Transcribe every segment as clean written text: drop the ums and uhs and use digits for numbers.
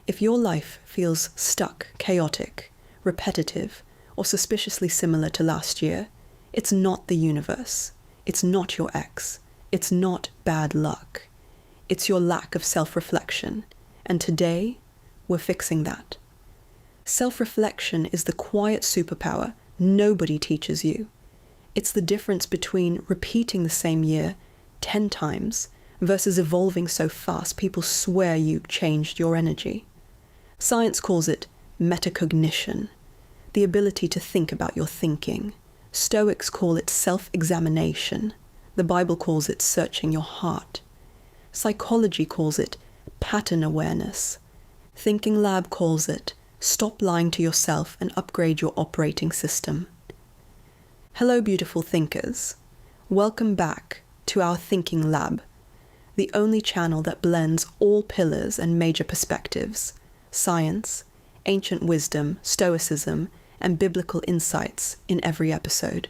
If your life feels stuck, chaotic, repetitive, or suspiciously similar to last year, it's not the universe. It's not your ex. It's not bad luck. It's your lack of self-reflection. And today, we're fixing that. Self-reflection is the quiet superpower nobody teaches you. It's the difference between repeating the same year 10 times versus evolving so fast people swear you changed your energy. Science calls it metacognition, the ability to think about your thinking. Stoics call it self-examination. The Bible calls it searching your heart. Psychology calls it pattern awareness. Thinking Lab calls it stop lying to yourself and upgrade your operating system. Hello, beautiful thinkers. Welcome back to our Thinking Lab, the only channel that blends all pillars and major perspectives, science, ancient wisdom, Stoicism, and biblical insights in every episode.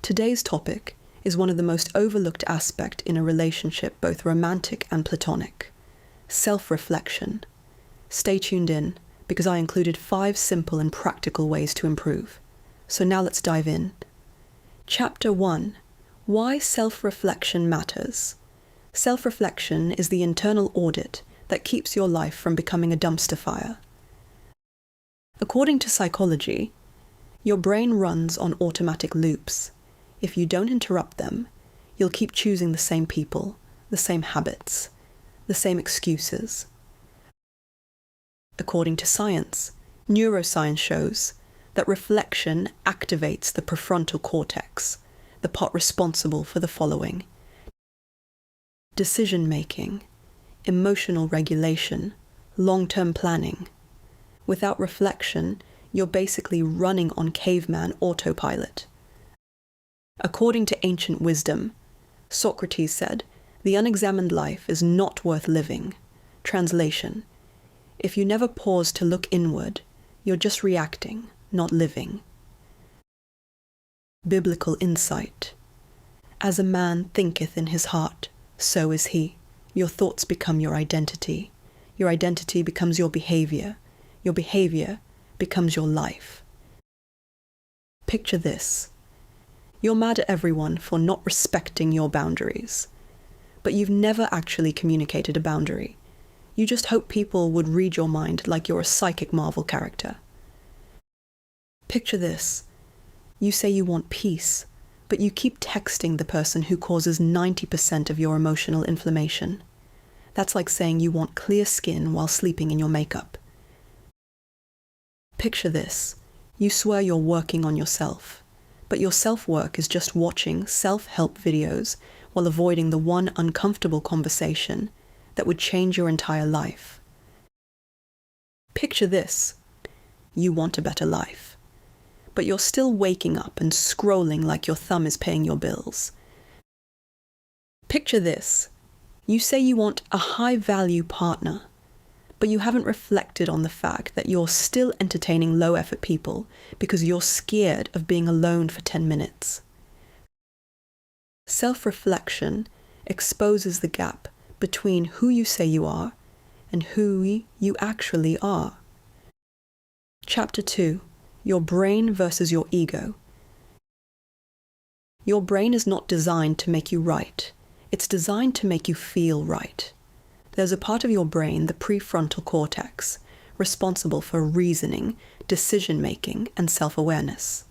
Today's topic is one of the most overlooked aspects in a relationship, both romantic and platonic: self-reflection. Stay tuned in, because I included 5 simple and practical ways to improve. So now let's dive in. Chapter 1. Why self-reflection matters. Self-reflection is the internal audit that keeps your life from becoming a dumpster fire. According to psychology, your brain runs on automatic loops. If you don't interrupt them, you'll keep choosing the same people, the same habits, the same excuses. According to science, neuroscience shows that reflection activates the prefrontal cortex, the part responsible for the following: decision-making, emotional regulation, long-term planning. Without reflection, you're basically running on caveman autopilot. According to ancient wisdom, Socrates said, "The unexamined life is not worth living." Translation: if you never pause to look inward, you're just reacting, not living. Biblical insight. As a man thinketh in his heart, so is he. Your thoughts become your identity. Your identity becomes your behavior. Your behavior becomes your life. Picture this. You're mad at everyone for not respecting your boundaries, but you've never actually communicated a boundary. You just hope people would read your mind like you're a psychic Marvel character. Picture this. You say you want peace, but you keep texting the person who causes 90% of your emotional inflammation. That's like saying you want clear skin while sleeping in your makeup. Picture this. You swear you're working on yourself, but your self-work is just watching self-help videos while avoiding the one uncomfortable conversation that would change your entire life. Picture this. You want a better life, but you're still waking up and scrolling like your thumb is paying your bills. Picture this. You say you want a high-value partner, but you haven't reflected on the fact that you're still entertaining low-effort people because you're scared of being alone for 10 minutes. Self-reflection exposes the gap between who you say you are and who you actually are. Chapter 2. Your brain versus your ego. Your brain is not designed to make you right. It's designed to make you feel right. There's a part of your brain, the prefrontal cortex, responsible for reasoning, decision-making, and self-awareness.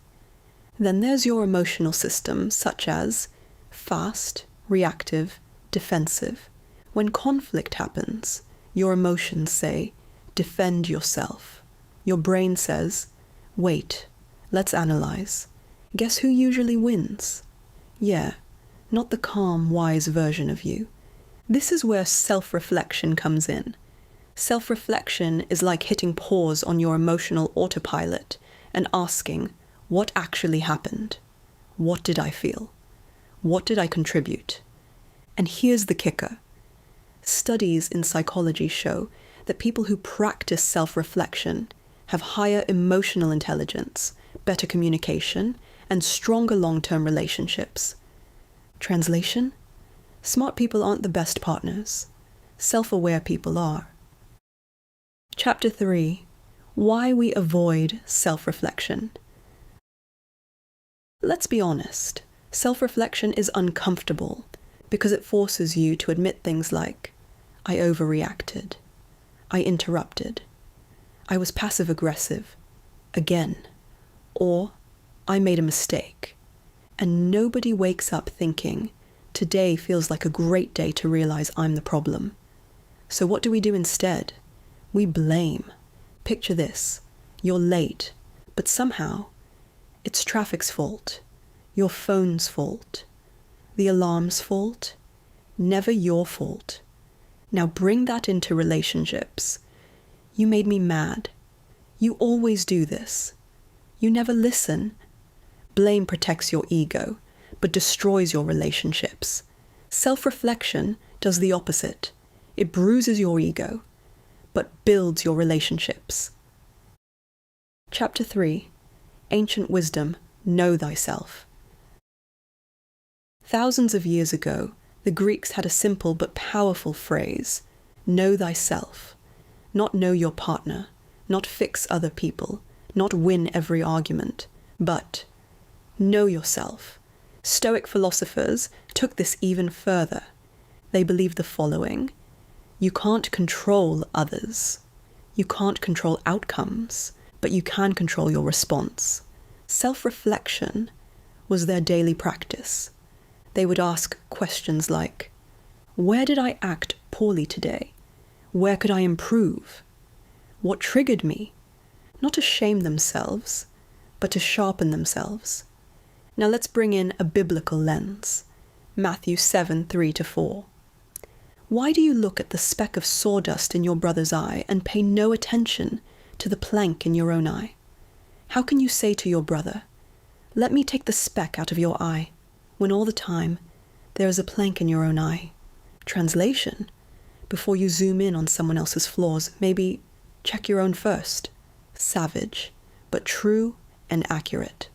Then there's your emotional system, such as fast, reactive, defensive. When conflict happens, your emotions say, defend yourself. Your brain says, wait, let's analyze. Guess who usually wins? Yeah, not the calm, wise version of you. This is where self-reflection comes in. Self-reflection is like hitting pause on your emotional autopilot and asking, what actually happened? What did I feel? What did I contribute? And here's the kicker. Studies in psychology show that people who practice self-reflection have higher emotional intelligence, better communication, and stronger long-term relationships. Translation? Smart people aren't the best partners. Self-aware people are. Chapter 3. Why we avoid self-reflection. Let's be honest. Self-reflection is uncomfortable because it forces you to admit things like, I overreacted, I interrupted, I was passive-aggressive, again, or I made a mistake. And nobody wakes up thinking, today feels like a great day to realize I'm the problem. So what do we do instead? We blame. Picture this. You're late, but somehow it's traffic's fault, your phone's fault, the alarm's fault, never your fault. Now bring that into relationships. You made me mad. You always do this. You never listen. Blame protects your ego, but destroys your relationships. Self-reflection does the opposite. It bruises your ego, but builds your relationships. Chapter 3. Ancient Wisdom, Know Thyself. Thousands of years ago, the Greeks had a simple but powerful phrase, know thyself. Not know your partner, not fix other people, not win every argument, but know yourself. Stoic philosophers took this even further. They believed the following: you can't control others. You can't control outcomes, but you can control your response. Self-reflection was their daily practice. They would ask questions like, where did I act poorly today? Where could I improve? What triggered me? Not to shame themselves, but to sharpen themselves. Now let's bring in a biblical lens. Matthew 7:3-4. Why do you look at the speck of sawdust in your brother's eye and pay no attention to the plank in your own eye? How can you say to your brother, let me take the speck out of your eye, when all the time there is a plank in your own eye? Translation: before you zoom in on someone else's flaws, maybe check your own first. Savage, but true and accurate.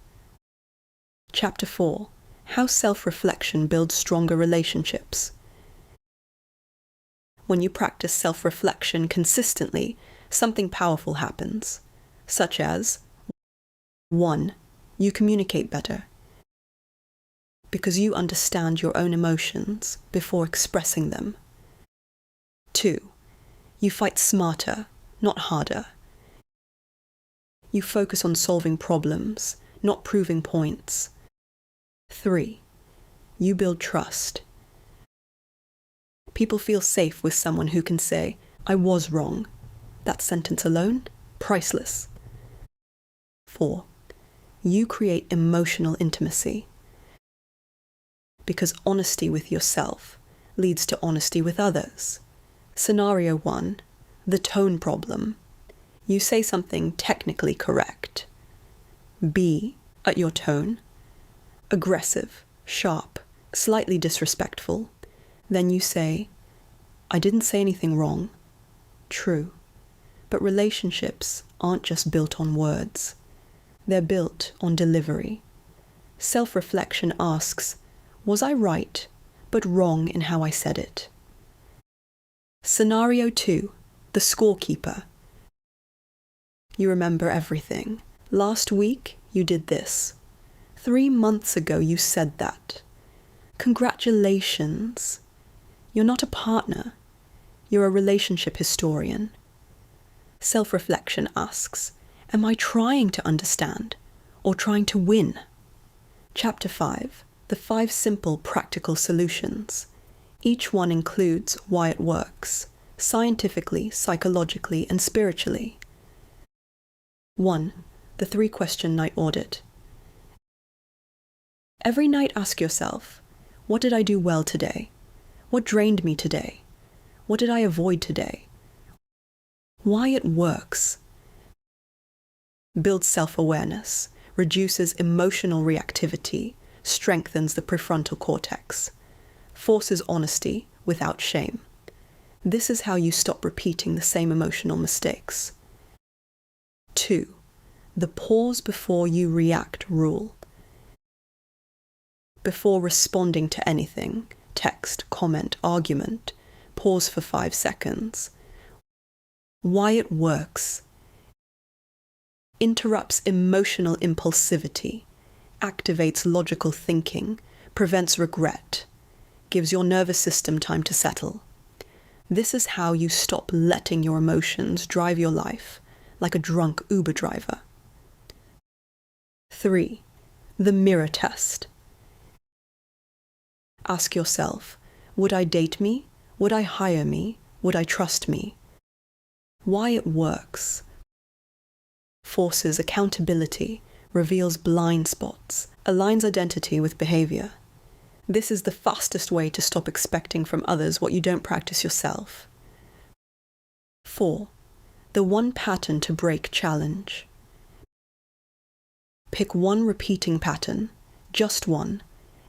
Chapter 4. How self-reflection builds stronger relationships. When you practice self-reflection consistently, something powerful happens, such as 1. You communicate better, because you understand your own emotions before expressing them. 2. You fight smarter, not harder. You focus on solving problems, not proving points. 3. You build trust. People feel safe with someone who can say, I was wrong. That sentence alone, priceless. 4. You create emotional intimacy. Because honesty with yourself leads to honesty with others. Scenario 1. The tone problem. You say something technically correct. B. At your tone. Aggressive, sharp, slightly disrespectful. Then you say, I didn't say anything wrong. True. But relationships aren't just built on words. They're built on delivery. Self-reflection asks, was I right, but wrong in how I said it? Scenario 2. The scorekeeper. You remember everything. Last week, you did this. 3 months ago, you said that. Congratulations. You're not a partner. You're a relationship historian. Self-reflection asks, am I trying to understand or trying to win? Chapter 5. The 5 simple practical solutions. Each one includes why it works, scientifically, psychologically, and spiritually. 1. The 3-question night audit. Every night ask yourself, what did I do well today? What drained me today? What did I avoid today? Why it works. Builds self-awareness, reduces emotional reactivity, strengthens the prefrontal cortex, forces honesty without shame. This is how you stop repeating the same emotional mistakes. 2. The pause before you react rule. Before responding to anything, text, comment, argument, pause for 5 seconds. Why it works. Interrupts emotional impulsivity, activates logical thinking, prevents regret, gives your nervous system time to settle. This is how you stop letting your emotions drive your life like a drunk Uber driver. 3. The mirror test. Ask yourself, would I date me? Would I hire me? Would I trust me? Why it works. Forces accountability, reveals blind spots, aligns identity with behavior. This is the fastest way to stop expecting from others what you don't practice yourself. 4. The one pattern to break challenge. Pick one repeating pattern, just one,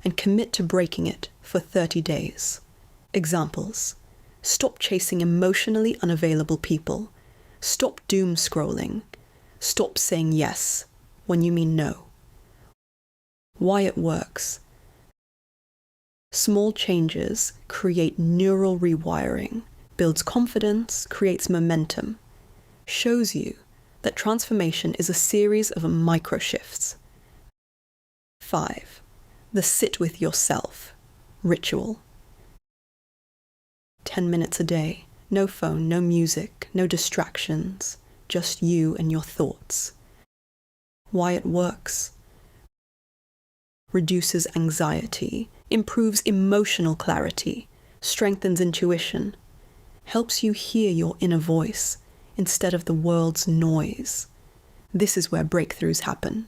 and commit to breaking it for 30 days. Examples. Stop chasing emotionally unavailable people. Stop doom scrolling. Stop saying yes when you mean no. Why it works. Small changes create neural rewiring, builds confidence, creates momentum, shows you that transformation is a series of micro shifts. 5. The sit with yourself ritual. 10 minutes a day, no phone, no music, no distractions, just you and your thoughts. Why it works. Reduces anxiety, improves emotional clarity, strengthens intuition, helps you hear your inner voice instead of the world's noise. This is where breakthroughs happen.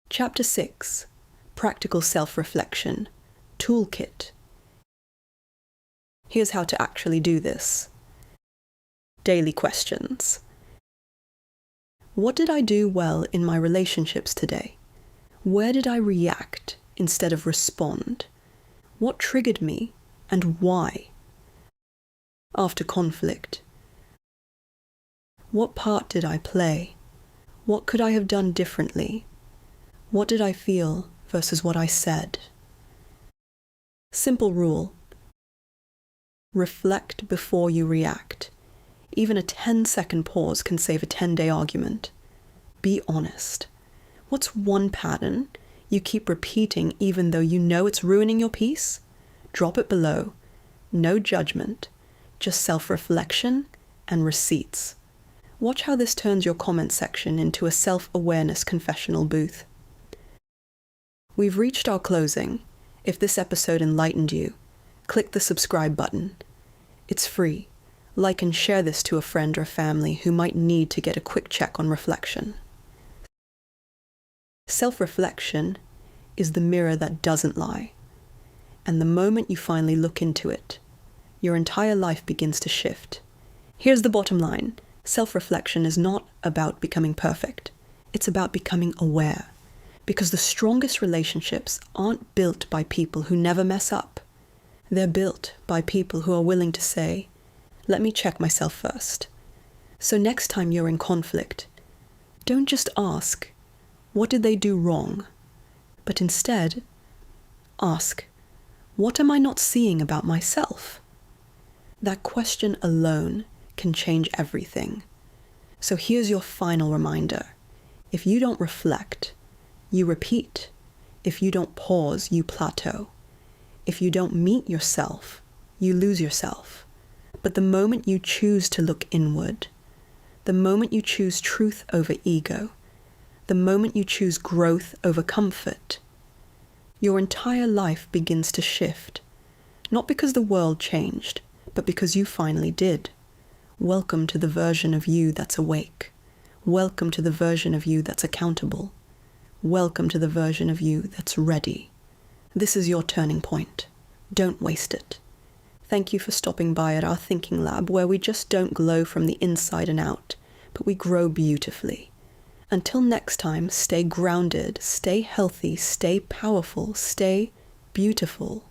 Chapter 6. Practical Self-Reflection. Toolkit. Here's how to actually do this. Daily questions. What did I do well in my relationships today? Where did I react instead of respond? What triggered me and why? After conflict. What part did I play? What could I have done differently? What did I feel versus what I said? Simple rule. Reflect before you react. Even a 10-second pause can save a 10-day argument. Be honest. What's one pattern you keep repeating even though you know it's ruining your peace? Drop it below. No judgment, just self-reflection and receipts. Watch how this turns your comment section into a self-awareness confessional booth. We've reached our closing. If this episode enlightened you, click the subscribe button. It's free. Like and share this to a friend or family who might need to get a quick check on reflection. Self-reflection is the mirror that doesn't lie. And the moment you finally look into it, your entire life begins to shift. Here's the bottom line. Self-reflection is not about becoming perfect. It's about becoming aware. Because the strongest relationships aren't built by people who never mess up. They're built by people who are willing to say, let me check myself first. So next time you're in conflict, don't just ask, what did they do wrong? But instead, ask, what am I not seeing about myself? That question alone can change everything. So here's your final reminder. If you don't reflect, you repeat. If you don't pause, you plateau. If you don't meet yourself, you lose yourself. But the moment you choose to look inward, the moment you choose truth over ego, the moment you choose growth over comfort, your entire life begins to shift. Not because the world changed, but because you finally did. Welcome to the version of you that's awake. Welcome to the version of you that's accountable. Welcome to the version of you that's ready. This is your turning point. Don't waste it. Thank you for stopping by at our thinking lab, where we just don't glow from the inside and out, but we grow beautifully. Until next time, stay grounded, stay healthy, stay powerful, stay beautiful.